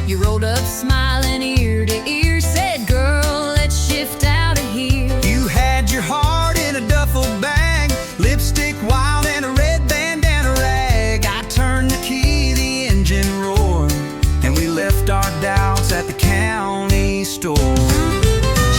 You rolled up smiling ear to ear, said, girl, let's shift out of here. You had your heart in a duffel bag, lipstick wild and a red bandana rag. I turned the key, the engine roared, and we left our doubts at the county store.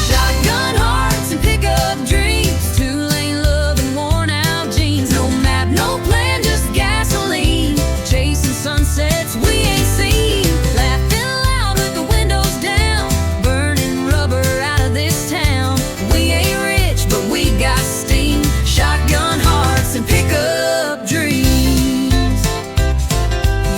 Shotgun hearts and pickup dreams, two-lane love and worn-out jeans. No map, no plan, just gasoline, chasing sunsets we ain't seen. Laughing loud with the windows down, burning rubber out of this town. We ain't rich, but we got steam. Shotgun hearts and pickup dreams.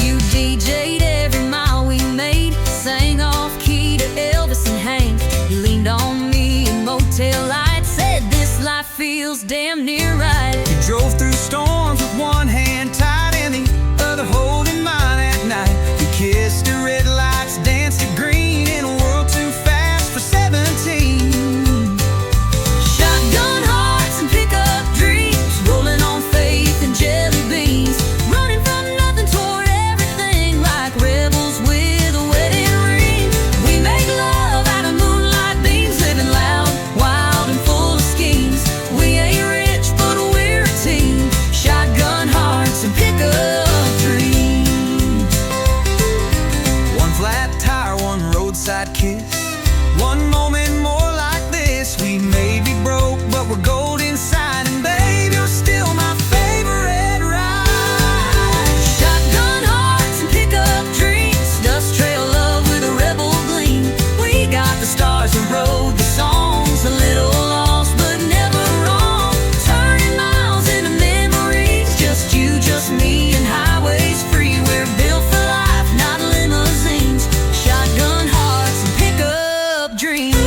You DJ'd every mile we made, sang off-key to Elvis and Hank. You leaned on me in motel lights, said this life feels damn near right. You drove through storms with one hand tied and the other holding mine at night. We kissed the red lights, danced to green in a world too fast for 17. Shotgun hearts and pickup dreams, rolling on faith and jelly beans, running from nothing toward everything like rebels with a wedding ring. We make love out of moonlight beams, living loud, wild and full of schemes. We ain't rich, but we're a team. Shotgun hearts and pickup dreams. One flat tire, one roadside kiss, one moment more like this. We may be broke, but we're gold inside, and babe, you're still my favorite ride. Shotgun hearts and pickup dreams, dust trail love with a rebel gleam. We got the stars and rode the songs, a little lost but never wrong, turning miles into memories. Just you, just me, and highways free. We're built for life, not limousines. Shotgun hearts and pickup dreams.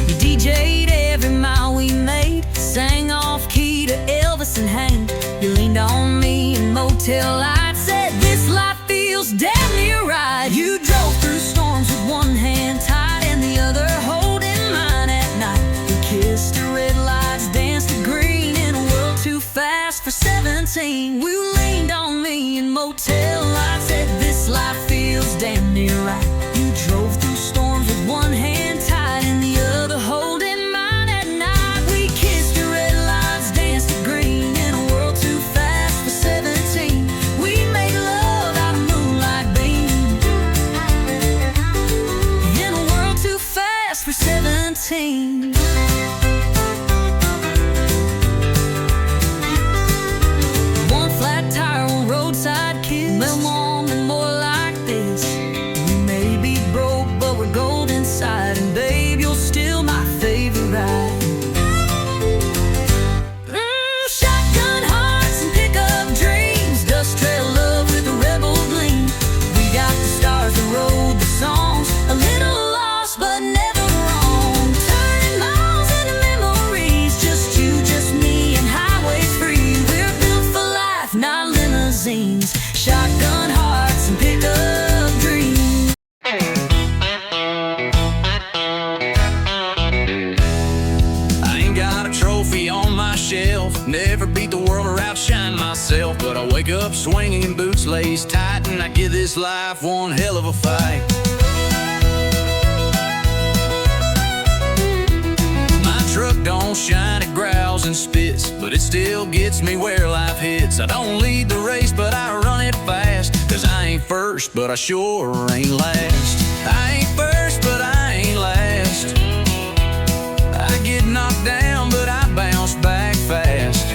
You DJ'd every mile we made, sang off-key to Elvis and Hank. You leaned on me in motel lights, said this life feels damn near right. You drove through storms with one hand tied and the other holding mine at night. We kissed the red lights, danced to green in a world too fast for 17. We leaned on me in motel lights, said this life feels damn near right. You drove through storms with one hand tied and the other holding mine at night. We kissed your red lights, danced to green in a world too fast for 17. We made love out of moonlight beam in a world too fast for 17. One flat tire, one roadside kiss, no moment more like this. We may be broke, but we're gold inside, and babe, you're still my favorite ride. Shotgun hearts and pickup dreams, dust trail love with a rebel gleam. We got the stars that rode the songs, a little lost but never wrong, turning miles into memories. Just you, just me, and highways free. We're built for life, not limousines. Shotgun hearts and pickup dreams. I ain't got a trophy on my shelf, never beat the world or outshine myself, but I wake up swinging, boots laced tight, and I give this life one hell of a fight. My truck don't shine, it growls and spits, but it still gets me where life hits. I don't lead the race, but I run it fast, 'cause I ain't first, but I sure ain't last. I ain't first, but I ain't last. I get knocked down, but I bounce back fast.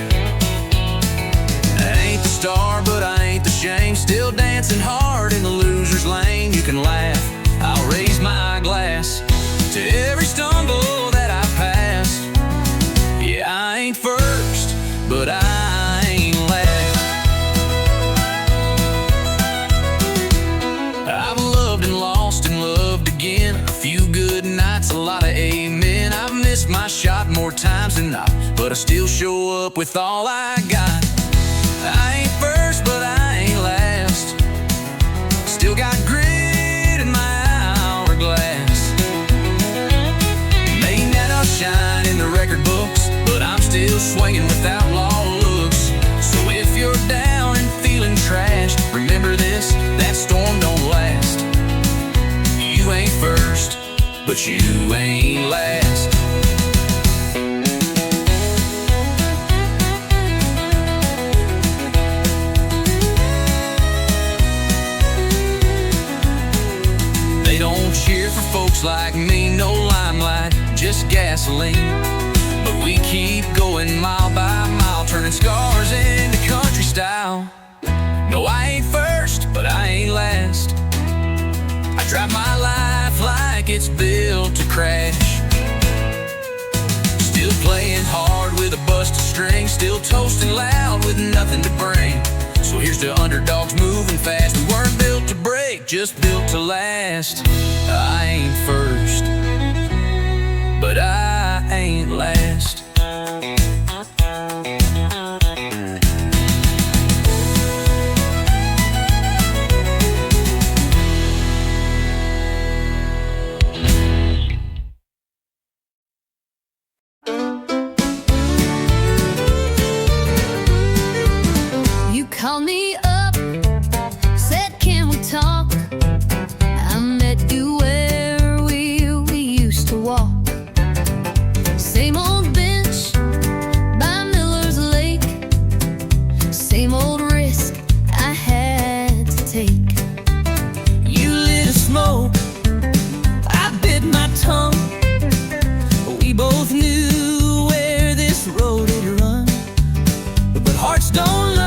I ain't the star, but I ain't the shame, still dancing hard in the loser's lane. You can laugh, I'll raise my glass to every stumble that I pass. Yeah, I ain't first, but I ain't last. I've loved and lost and loved again, a few good nights, a lot of amen. I've missed my shot more times than not, but I still show up with all I got. I ain't first, but I ain't last. Still got grit in my hourglass. but you ain't last. They don't cheer for folks like me, no limelight, just gasoline. But we keep going mile by mile, turning scars into country style. No, I ain't first, but I ain't last. I drive my life like it's built to crash. Still playing hard with a busted string, still toasting loud with nothing to bring. So here's to underdogs moving fast. We weren't built to break, just built to last. I ain't first, but I ain't last. Called me up, said can we talk? I met you where we used to walk. Same old bench by Miller's Lake, same old risk I had to take. You lit a smoke, I bit my tongue. We both knew where this road had run, but hearts don't learn.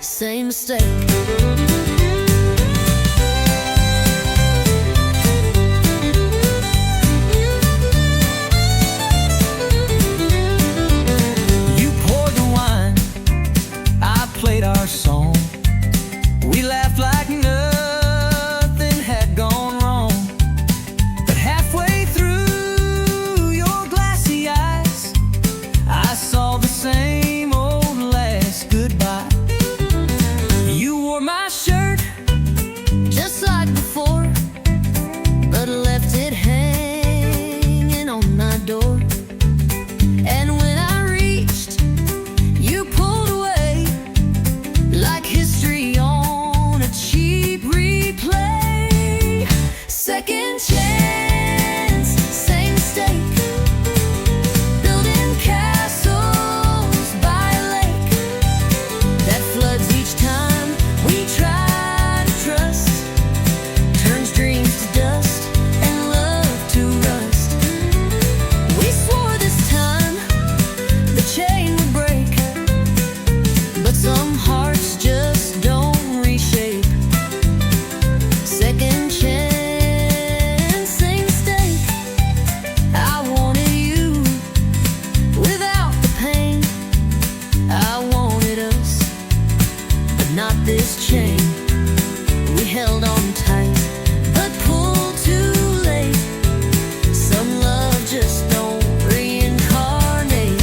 Same mistake. You poured the wine, I played our song. We laughed like nothing had gone wrong. But halfway through your glassy eyes, I saw the same old last goodbye. My shirt, just like before, but left it hanging on my door. And when I reached, you pulled away, like history on a cheap replay. Second chance, same mistake. Building castles by a lake that floods each time. We try to trust, turns dreams to dust and love to rust. We swore this time the chain would break, but some hearts just don't reshape. Second chance, same mistake. I wanted you without the pain. I wanted us, but not this chain. We held on tight, but pulled too late. Some love just don't reincarnate.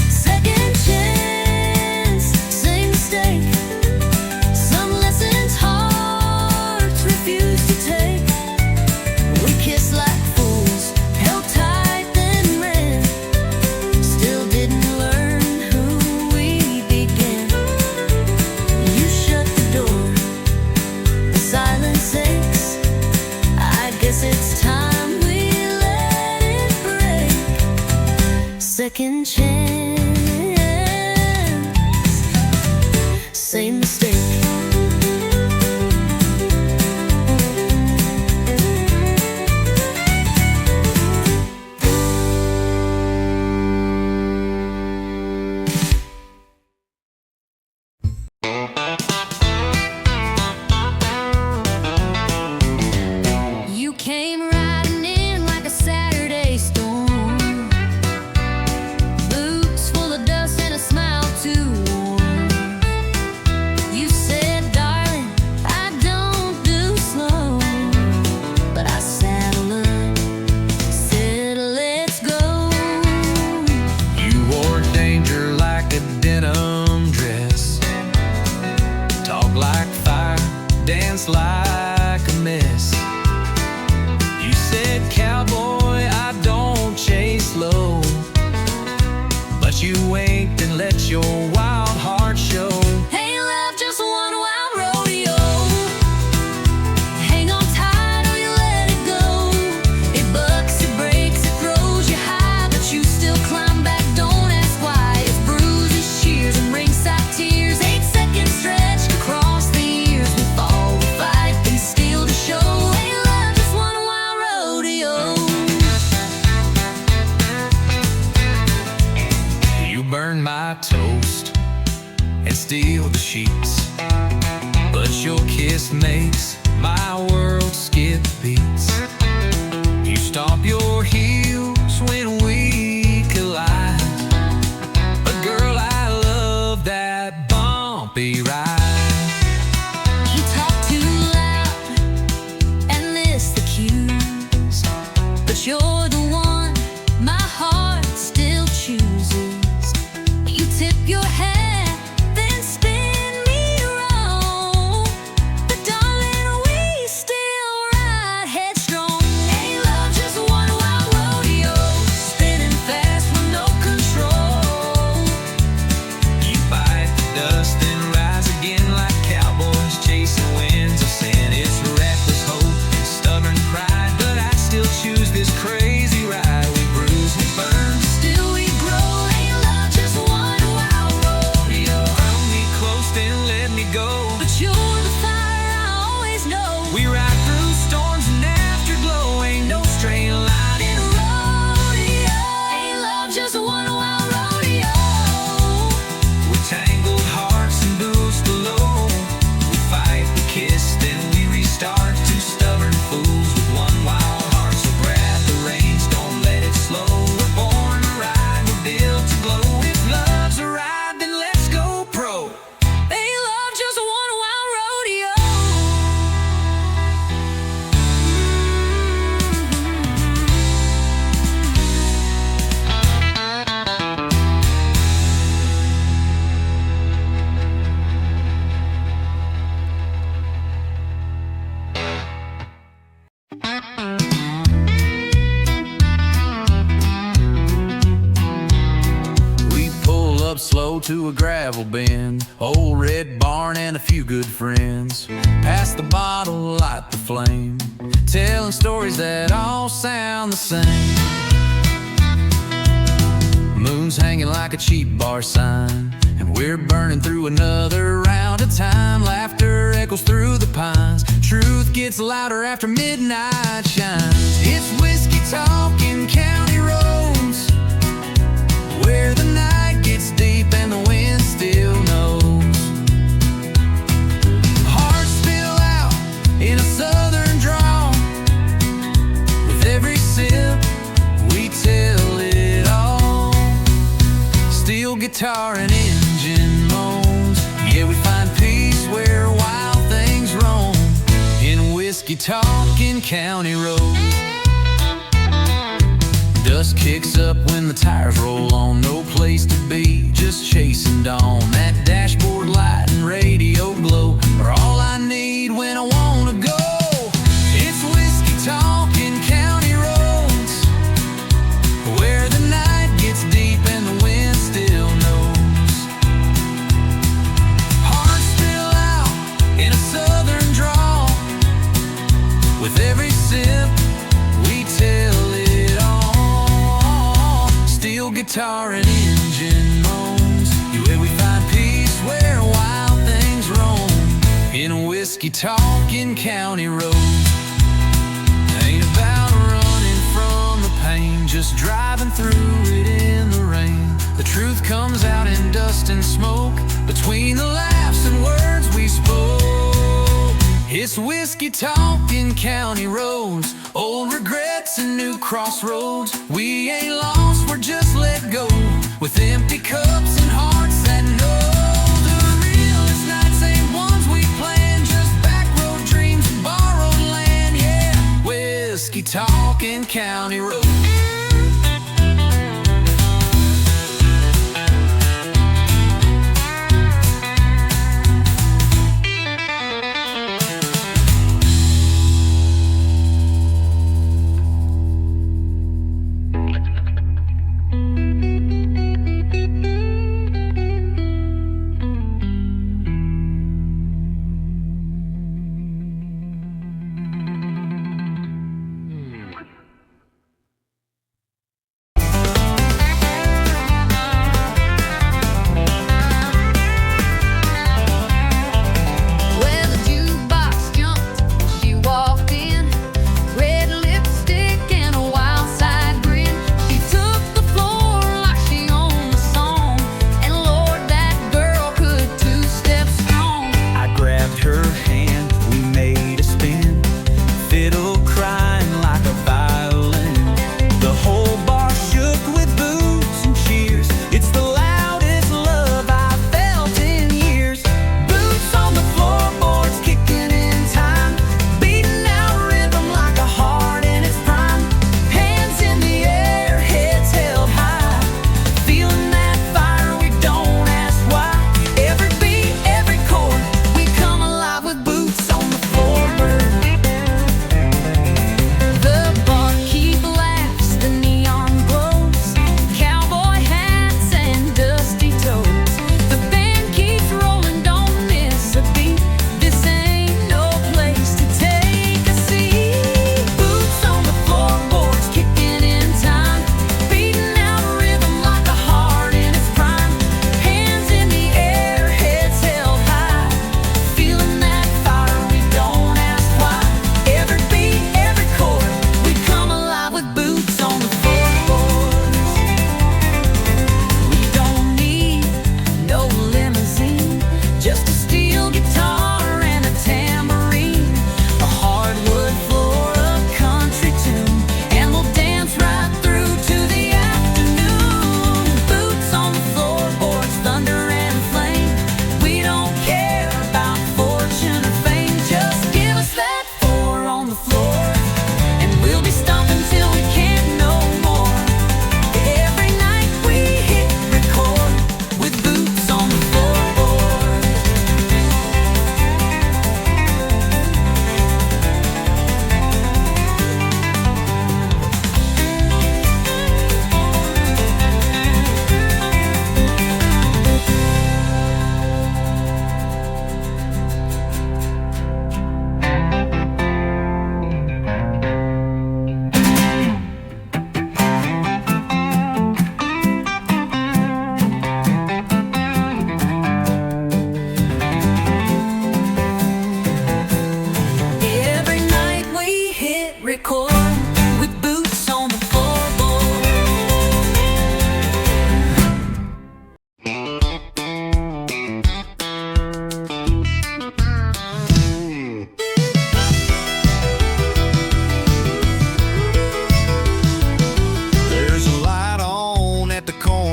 Second chance, same mistake. Some lessons hearts refuse to take. We kissed like fools, held tight then ran. Still didn't learn who we began. You shut the door, the silence aches. I guess it's time we let it break. Second chance, same mistake. You came riding in like a Saturday storm, boots full of dust and a smile that you winked and let your wild heart show. Ain't love just one wild rodeo? Hang on tight or you let it go. It bucks, it breaks, it throws you high, but you still climb back, don't ask why. It's bruises, shears, and ringside tears. 8-second stretch across the years. We fall, we fight, and still to show. Ain't love just one wild rodeo? You burn my toast and steal the sheets, but your kiss makes my world skip beats. You stomp your heels when we collide, but girl, I love that bumpy ride. You talk too loud and miss the cues, but you're the one my heart still chooses. You tip your head, then spin me around, but darling, we still ride headstrong. Ain't love just one wild rodeo, spinning fast with no control. You bite the dust and rise again like cowboys chasing winds of sin. It's reckless hope and stubborn pride, but I still choose this crazy ride. We bruise, we burn, Still we grow. Ain't love just one wild rodeo? hold me close then let me go. But you're the fire I always know. We ride through storms and afterglow. Ain't no straight line in a Rodeo. Ain't love just one wild rodeo? with tangled hearts and boost below. We fight, we kiss, then we restart. Two stubborn fools with one wild heart. So grab the reins, don't let it slow. We're born to ride, we're built to glow. If love's a ride, then let's go pro. Ain't love just one wild rodeo? We pull up slow to a gravel bend, old red barn and a few good friends. Pass the bottle, light the flame, telling stories that all sound the same. Moon's hanging like a cheap bar sign, and we're burning through another round of time. Laughter echoes through the pines, truth gets louder after midnight shines. It's whiskey talking county roads, where the night gets deep and the wind still knows. Hearts spill out in a southern drawl, with every sip we tell it all. Steel guitar and engine moans, yeah, we find peace where wild things roam. In whiskey talking county roads. Dust kicks up when the tires roll on. No place to be, just chasing dawn. That dashboard light and radio glow are all I need when I wanna go. It's whiskey talking county roads, where the night gets deep and the wind still knows. Hearts spill out in a southern drawl, with every sip we tell it all. Steel guitar and engine moans, where we find peace where wild things roam. In whiskey talking county roads. Ain't about running from the pain, just driving through it in the rain. The truth comes out in dust and smoke, between the laughs and words we spoke. It's whiskey talking county roads, old regrets and new crossroads. We ain't lost, we're just let go, with empty cups and hearts that know. The realest nights ain't ones we planned, just back road dreams and borrowed land. Yeah, whiskey talking county roads.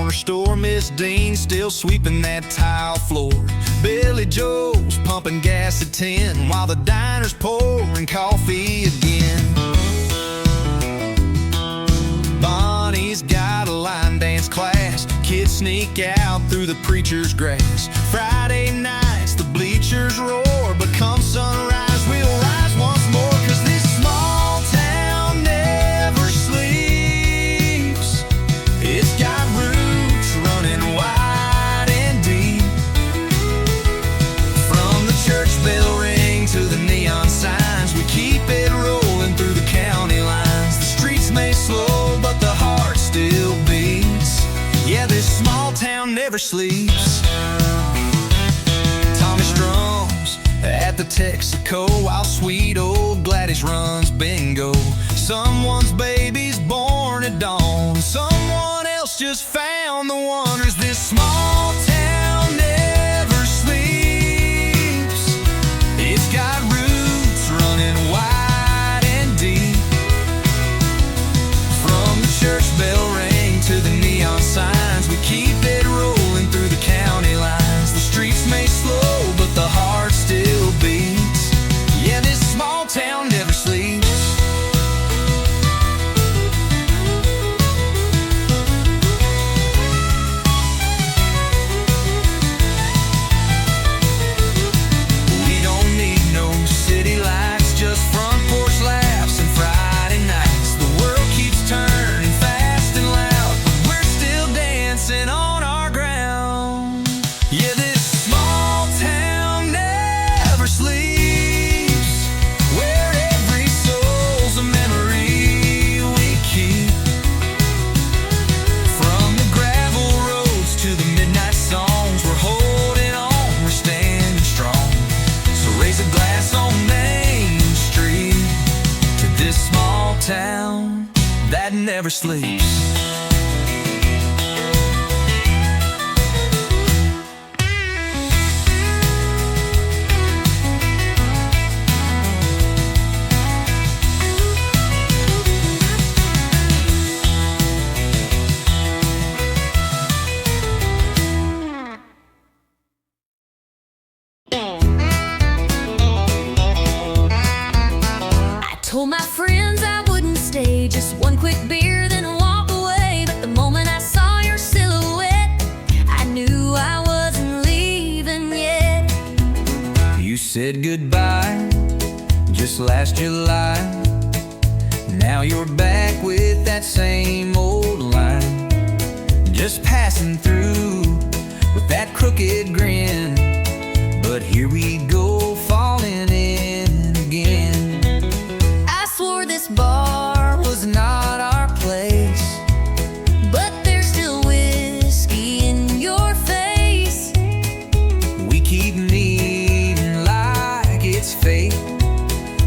corner store, Miss Dean's still sweeping that tile floor. Billy Joe's pumping gas at 10 while the diner's pouring coffee again. Bonnie's got a line dance class. Kids sneak out through the preacher's grass. Friday nights the bleachers roar, but come sunrise we'll rise once more. 'Cause this small town never sleeps. It's got roots running wide and deep. From the church bell ring to the neon signs, we keep it rolling through the county lines. The streets may slow, but the heart still beats. Yeah, this small town never sleeps. Tommy strums at the Texaco while sweet old Gladys runs bingo. Someone's baby's born at dawn, someone else just found the one. 'Cause this small town never sleeps. It's got roots running wide and deep. From the church bell ring to the neon signs, we keep it rolling through the county lines. The streets may slow, but the heart still beats. Yeah, this small town never sleeps. We don't need no city lights, just front porch laughs and Friday nights. The world keeps turning fast and loud, but we're still dancing on our ground. Yeah, this small town never sleeps, where every soul's a memory we keep. From the gravel roads to the midnight songs, we're holding on, we're standing strong. So raise a glass on Main Street to this small town that never sleeps. I told my friends I wouldn't stay, just one quick beer, then walk away. But the moment I saw your silhouette, I knew I wasn't leaving yet. You said goodbye just last July. Now you're back with that same old line. Just passing through with that crooked grin. But here we go, falling in again. I swore this bar was not our place, but there's still whiskey in your face. We keep needing like it's fate,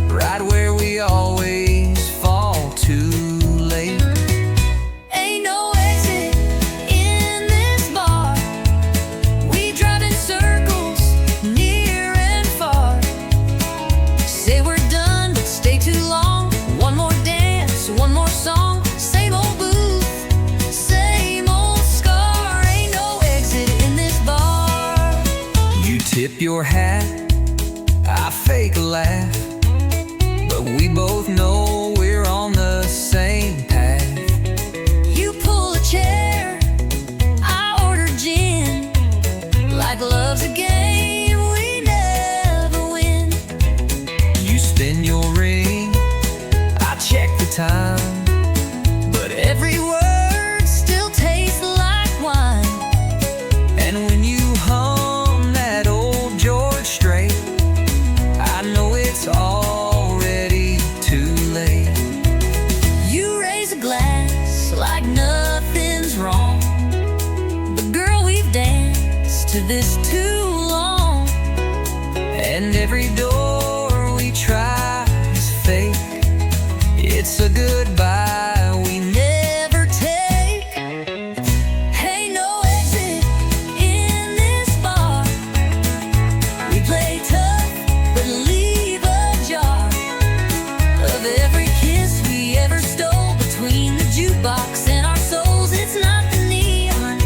right where we always fall too late. Ain't no exit in this bar. We drive in circles, near and far. Say we're done, but stay too long. One more dance, one more song. Same old booth, same old scar. Ain't no exit in this bar. You tip your hat, I fake a laugh, but we both know we're on the same path. You pull a chair, I order gin. Like love's a game we never win. You spin your ring, I check the time, But every word still tastes like wine. and when you hum that old George Strait, I know it's already too late. You raise a glass like nothing's wrong. But girl, we've danced to this too long. And every door we try is fake. It's a goodbye we Never take. Ain't no exit in this bar. We play tough, but leave a jar of every kiss we ever stole between the jukebox and our souls. It's not the neon,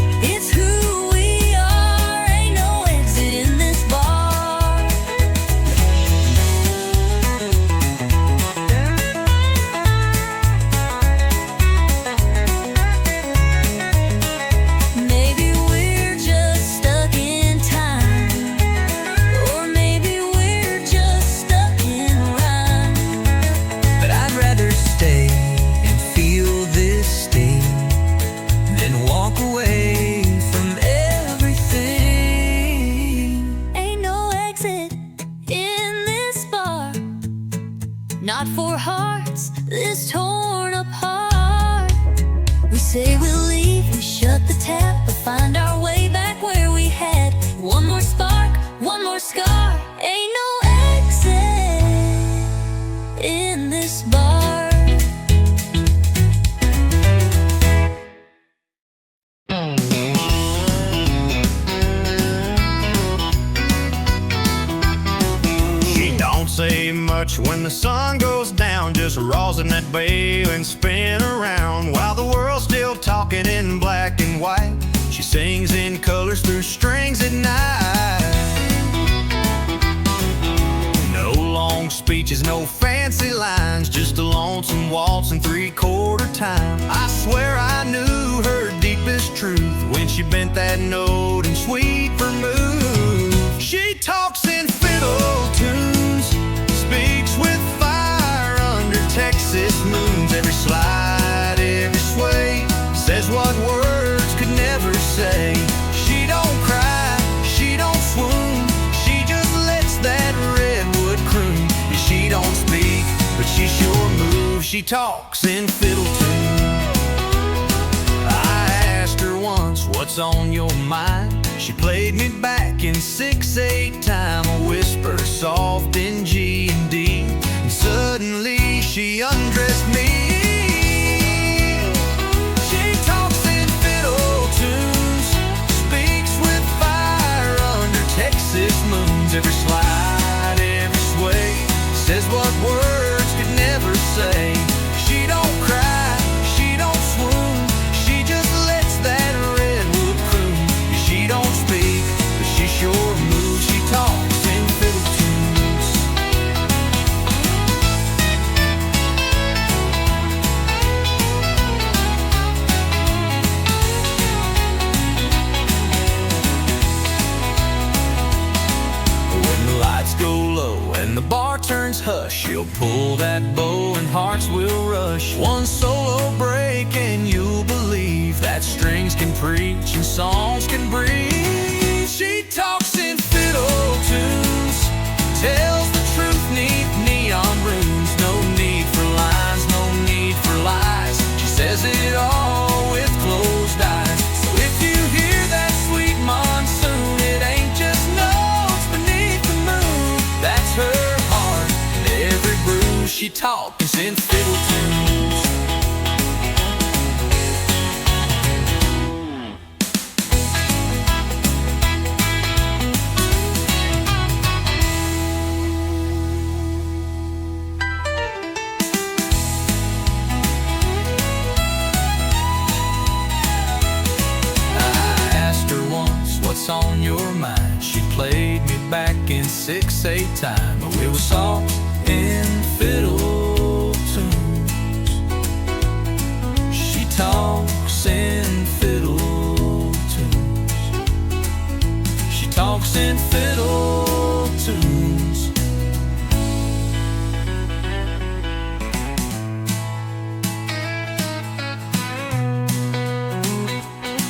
watch when the sun goes down, just rosin that bale and spin around. While the world's still talking in black and white, she sings in colors through strings at night. No long speeches, no fancy lines, just a lonesome waltz in three-quarter time. I swear I knew her deepest truth when she bent that note in sweet vermouth. She talks in fiddle tunes, speaks with fire under Texas moons. Every slide, every sway, says what words could never say. She don't cry, she don't swoon, she just lets that redwood croon. Yeah, she don't speak, but she sure moves. She talks in fiddle tunes. I asked her once, what's on your mind? She played me back in 6/8 time, a whisper soft in G and D, and suddenly she undressed me. She talks in fiddle tunes, speaks with fire under Texas moons. Every slide, every sway, says what words could never say. She don't cry, she don't swoon, she just lets that redwood croon. She don't speak, but she sure moves. She talks in fiddle tunes. When the lights go low and the bar turns hush, she'll pull that bow and hearts will rush. One solo break and you'll believe that strings can preach and songs can breathe. She talks in fiddle tunes, tells the truth neath neon runes. No need for lines, no need for lies, she says it all with closed eyes. So if you hear that sweet monsoon, it ain't just notes beneath the moon. That's her heart and every bruise. She talks in fiddle tunes. What's on your mind? She played me back in 6/8 time, but we were soft in fiddle tunes. She talks in fiddle tunes. She talks in fiddle tunes.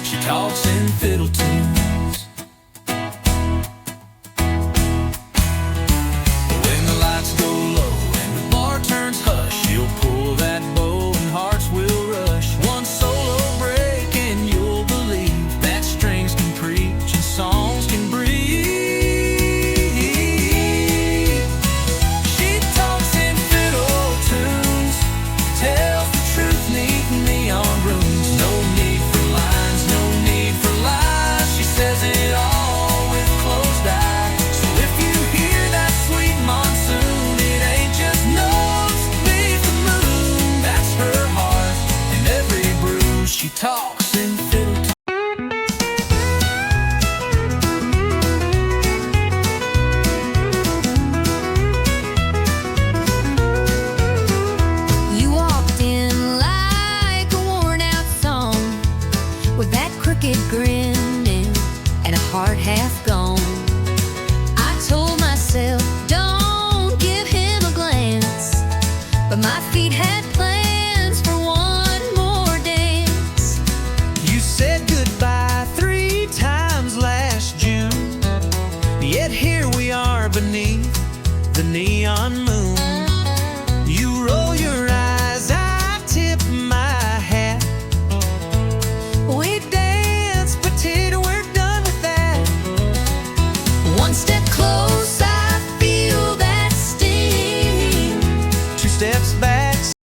She talks in fiddle tunes. She talks in fiddle tunes. You walked in like a worn-out song, with that crooked grin and a heart half gone.